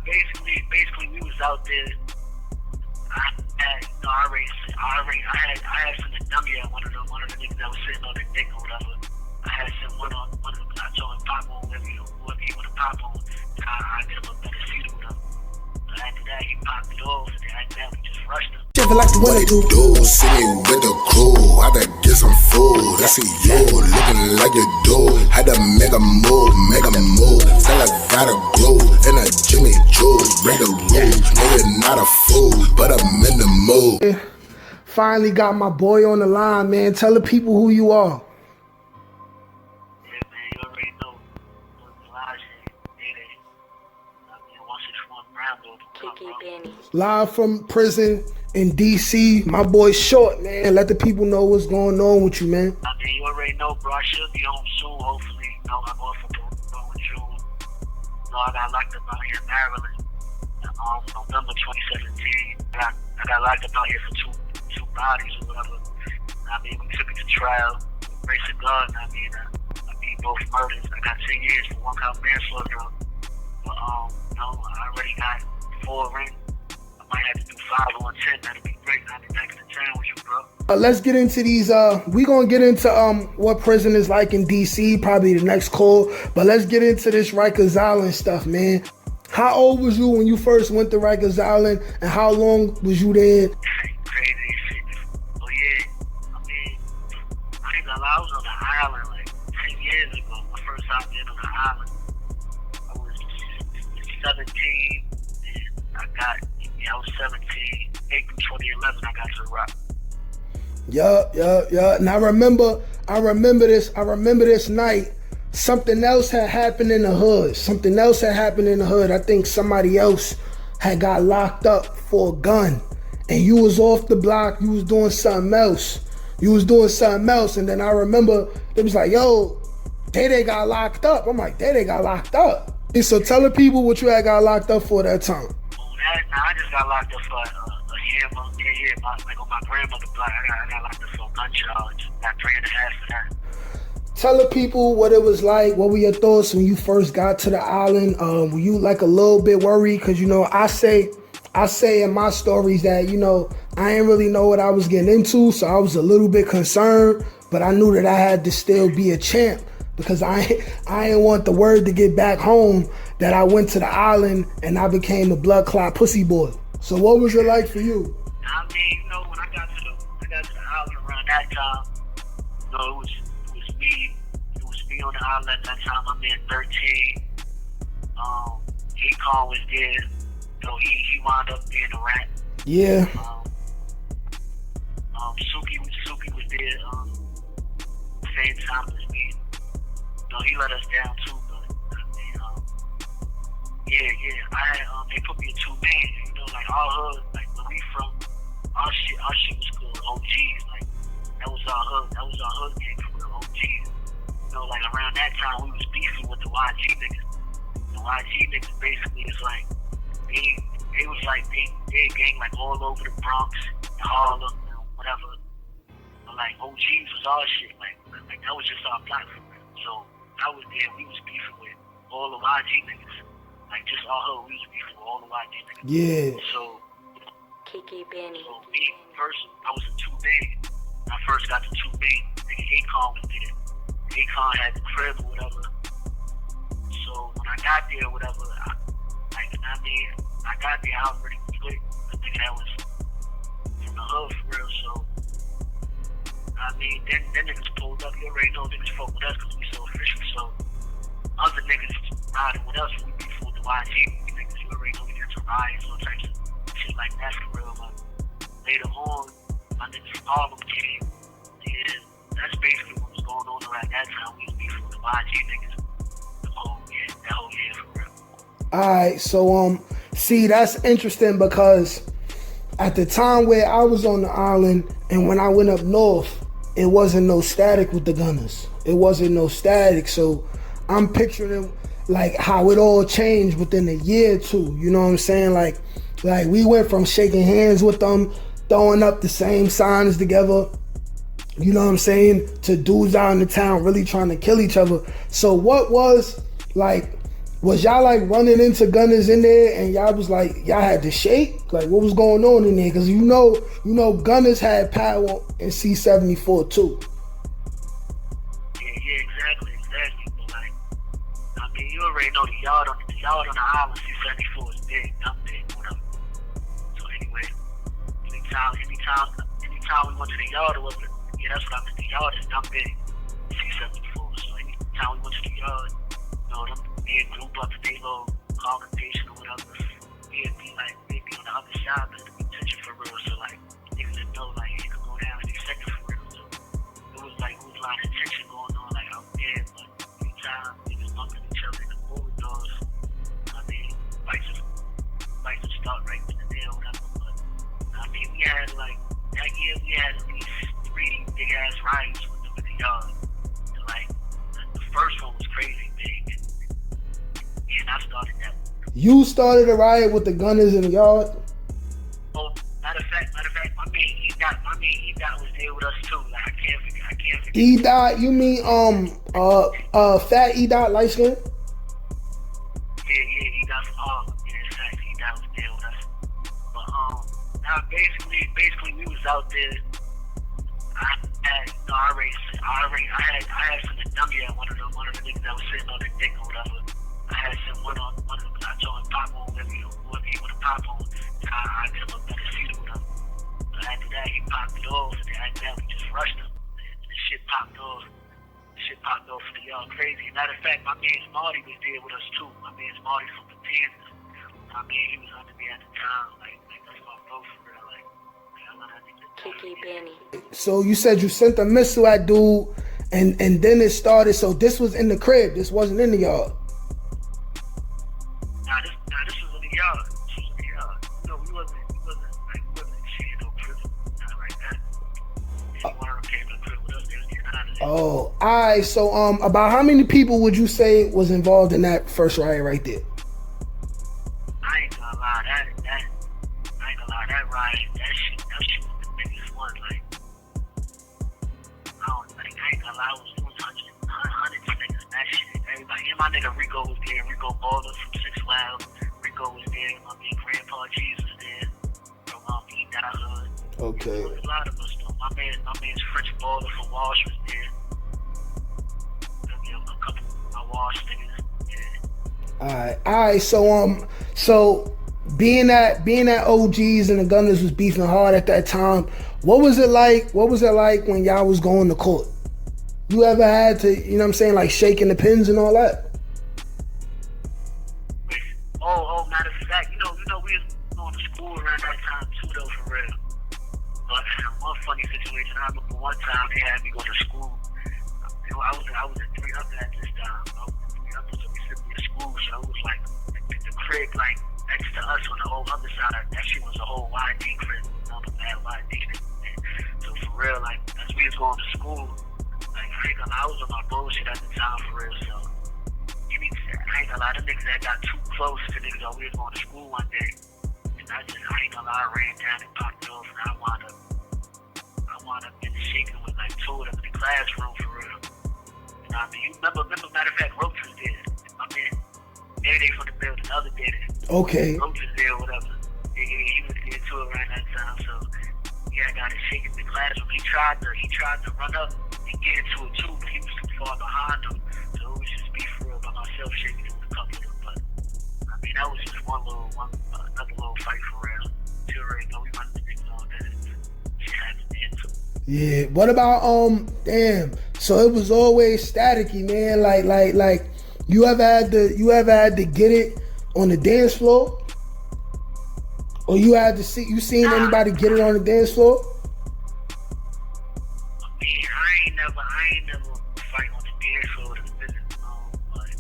Basically, we was out there. I had some dummy at one of the niggas that was sitting on the dick or whatever. I had some one of them. I told him pop on whoever he want to pop on. I get him a better seat with him. But after that, he popped it off, and then after that, we just rushed him. Like what they do, sitting with the crew, I had to get some food. I see you looking like you do. Had to make a move. Tell I gotta grow in a Jimmy Choo. Break the rules, nigga not a fool, but I'm in the mood. Finally got my boy on the line, man. Tell the people who you are. Yeah, man, you already know. Live from prison in DC, my boy Short, man. Let the people know what's going on with you, man. I mean, you already know, bro. I should be home soon, hopefully. You know, I'm off for parole in June. You know, I got locked up out here in Maryland November 2017. I got locked up out here for two bodies or whatever. I mean, we took it to trial. Grace of God. I mean, both murders. I got 10 years for one count manslaughter. But you know, I already got 4 rings. I might have to do 5 or 10. That'd be great. I'll be back in the town with you, bro. Let's get into these. We gonna get into what prison is like in DC. Probably the next call. But let's get into this Rikers Island stuff, man. How old was you when you first went to Rikers Island, and how long was you there? Crazy shit. Oh yeah. I mean, I ain't gonna lie. I was on the island like 10 years ago. My first time being on the island. I was 17, and I was 17. April 2011, I got to the Rock. Yeah. And I remember this night. Something else had happened in the hood. I think somebody else had got locked up for a gun. And you was off the block. You was doing something else. And then I remember it was like, yo, Day got locked up. I'm like, Day got locked up. And so tell the people what you had got locked up for that time. I just got locked up for a hammer. Like on my grandmother's block. I got locked up for a gun charge. Got 3.5 for that. Tell the people what it was like. What were your thoughts when you first got to the island? Were you like a little bit worried? Because, you know, I say in my stories that, you know, I didn't really know what I was getting into. So I was a little bit concerned. But I knew that I had to still be a champ. Because I didn't want the word to get back home that I went to the island and I became a blood clot pussy boy. So what was it like for you? I mean, you know, when I got to the island around that time, you know, it was me on the island at that time. I'm in 13. Akon was there. You know, he wound up being a rat. Yeah. Suki was there. Same time as me. You know, he let us down too. But I mean, they put me in 2 main. You know, like our hood, like where we from, our shit was called OGs. Like that was our hood game for real, OGs. You know, like around that time we was beefing with the YG niggas. The YG niggas basically is like they was like they gang like all over the Bronx, Harlem, and whatever. But like OGs was our shit. Like that was just our platform. So I was there. We was beefing with all the YG niggas. Like just our hood, we was beefing with all the YG niggas. Yeah. So Benny. So me first, I was in 2 main. When I first got to 2 main, nigga Akon was there. Akon had the crib or whatever. So when I got there or whatever, I got there, I was already split. The nigga that was from the hood for real. So I mean, then niggas pulled up. You already know niggas fuck with us because we so official. So other niggas riding with us when we beef with the YG niggas. You already know we get to riots, all types of shit like that for real. But later on, my niggas from Harlem came. And that's basically what was going on around that time. We was beefing with the YG niggas that whole year for real. Alright, so see, that's interesting because at the time where I was on the island and when I went up north, it wasn't no static with the gunners. It wasn't no static. So I'm picturing like how it all changed within a year or 2. You know what I'm saying? Like we went from shaking hands with them, throwing up the same signs together, you know what I'm saying, to dudes out in the town really trying to kill each other. So what was Was y'all like running into gunners in there and y'all was like, y'all had to shake? Like what was going on in there? Cause you know gunners had power in C-74 too. Yeah, exactly. But like, I mean, you already know the yard on the island C-74 is big, I'm big, whatever. So anyway, anytime we went to the yard or whatever, yeah, that's what I meant. The yard is dumb big, C-74. So anytime we went to the yard, you know, them they'd group up to their little congregation or whatever. They'd be on the other side, but it'd be tension for real. So like, niggas would know like it could go down any second for real. So it was a lot of tension going on like out there. But anytime niggas bumping each other in the corridors, I mean, fights would start right then and there or whatever. But I mean, we had like that year we had at least 3 big ass riots with them in the yard. And like the first one was crazy big. And I started that. You started a riot with the gunners in the yard? Oh, matter of fact, my man E-Dot was there with us too. Like I can't forget. E-Dot, you mean fat E-Dot, light skin? Yeah, E-Dot from Harlem. Yeah, exactly. E-Dot was there with us. But now basically we was out there. I had some dummy at one of the niggas that was sitting on the dick or whatever. I had sent one of them. I told him pop on whoever he would have pop on. I get him a better seat with him. But after that, he popped it off. And after that, we just rushed him. And the shit popped off. For the y'all crazy. Matter of fact, my man Marty was there with us too. My man Marty from the Panthers. I mean, he was under me at the time. Like that's my bro for real. Like, I love that nigga. Kiki Benny. So you said you sent a missile at dude, and then it started. So this was in the crib. This wasn't in the yard. This was in the yard. No, we wasn't sharing no crib. Not like that. If one of them came to the crib with us, they was getting out of there. Oh, alright. So about how many people would you say was involved in that first riot right there? I ain't gonna lie, that riot, that shit was the biggest one. Like, I ain't gonna lie, it was hundreds of niggas. That shit, everybody. And my nigga Rico was there. Rico Baller from 6 Loud. Rico was there. My big Grandpa Yg'z was there. From E-Dot Hood. Okay. There was a lot of us though. My man's French Baller from Wash was there. A couple of my Wash niggas. Yeah. Alright. So being that OGs and the Gunners was beefing hard at that time, what was it like when y'all was going to court? You ever had to, you know what I'm saying, like shaking the pins and all that? Oh, matter of fact, you know, we was going to school around that time too, though, for real. But one funny situation, I remember one time they had me go to school. I was at 300 at this time. I was at 300, so we sent me to school. So it was like the crib, like next to us on the whole other side. That shit was a whole YD crib, the bad YD. So for real, like as we was going to school, like I was on my bullshit at the time for real. So I ain't gonna lie, them niggas that got too close to niggas that we was going to school one day. And I ain't gonna lie, I ran down and popped it off, and I wound up getting shaken with like 2 of them in the classroom for real. You know what I mean? You remember, matter of fact, Roach was there. I mean, Day from the building, the other Day. Okay. Roach was there or whatever. He was there too around that time, so yeah, I got it shaken in the classroom. He tried to run up and get into it too, but he was too far behind him. So it was just me for real by myself shaking it with a couple of them. But I mean, that was just another little fight for real. You already know we run the niggas on that. Shit happened there too. Yeah. What about damn? So it was always staticky, man. Like you ever had to get it on the dance floor? Or you seen anybody get it on the dance floor? I mean, I ain't never fight on the dance floor to visit, but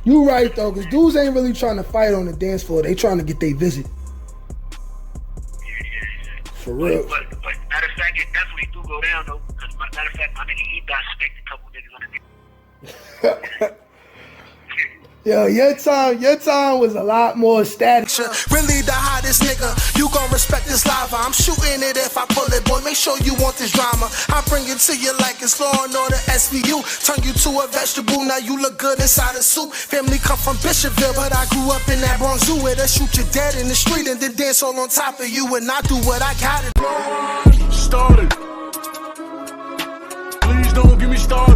You right though, cause dudes ain't really trying to fight on the dance floor. They trying to get their visit. Yeah. For real. But matter of fact, it definitely do go down though. Cause matter of fact, my nigga E-Dot spanked a couple niggas on the dance. Yo, your time was a lot more static. Really the hot this nigga. You gon' respect this lava. I'm shooting it if I pull it, boy. Make sure you want this drama. I bring it to you like it's Law and Order SVU. Turn you to a vegetable, now you look good inside a soup. Family come from Bishopville, but I grew up in that Bronx Zoo where they shoot you dead in the street and then dance all on top of you. And I do what I gotta do. Started. Please don't get me started.